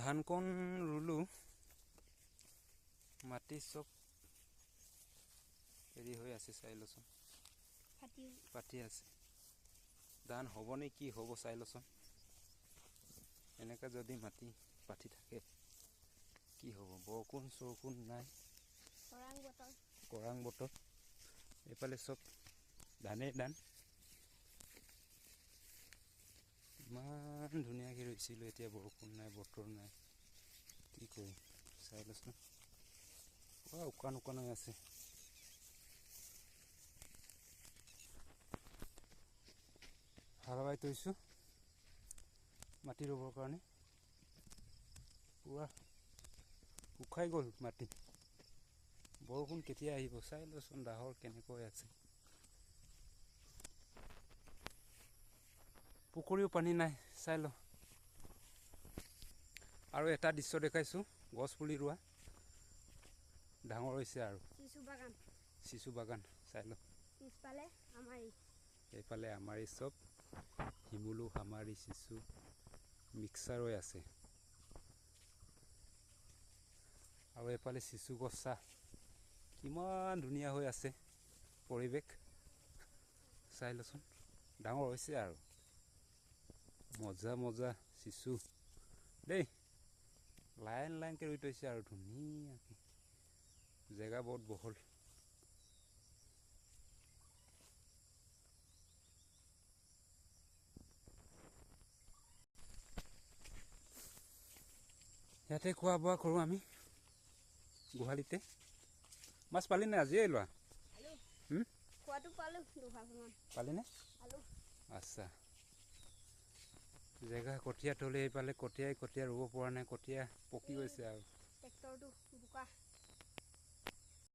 ধান কণ ৰুলো, মাটি চব হেৰি হৈ আছে, চাই লচোন পাতি আছে। ধান হ'বনে কি হ'ব চাই লচোন। এনেকৈ যদি মাটি পাতি থাকে কি হ'ব? বৰষুণ চৰষুণ নাই, খৰাং বতৰ। এইফালে চব ধানেই ধান। ইমান ধুনীয়াকৈ ৰুইছিলোঁ, এতিয়া বৰষুণ নাই, বতৰ নাই, কি কৰিম চাই লচোন। পুৰা শুকান শুকান হৈ আছে। হাল বাই থৈছোঁ মাটি ৰুবৰ কাৰণে। পুৰা শুকাই গ'ল মাটি। বৰষুণ কেতিয়া আহিব চাই লচোন, ডাহৰ কেনেকৈ আছে। পুখুৰীও পানী নাই, চাই ল। আৰু এটা দৃশ্য দেখাইছোঁ, গছ পুলি ৰোৱা ডাঙৰ হৈছে আৰু চিচু বাগান চাই ল। এইফালে আমাৰি চব শিমুলু আমাৰি চিচু মিক্সাৰ হৈ আছে। আৰু এইফালে চিচু গছ চা কিমান ধুনীয়া হৈ আছে পৰিৱেশ, চাই লচোন। ডাঙৰ হৈছে আৰু মজা মজা চিচু দেই। লাইন লাইনকৈ ৰুই থৈছে আৰু ধুনীয়াকৈ, জেগা বহুত বহল। ইয়াতে খোৱা বোৱা কৰোঁ আমি গোহালিতে। মাছ পালি নে আজিয়ে লোৱা? পালিনে? আচ্ছা। জেগা কঠীয়া তলি, এইফালে কঠীয়াই ৰুব পৰা নাই, কঠীয়া পকি গৈছে আৰু।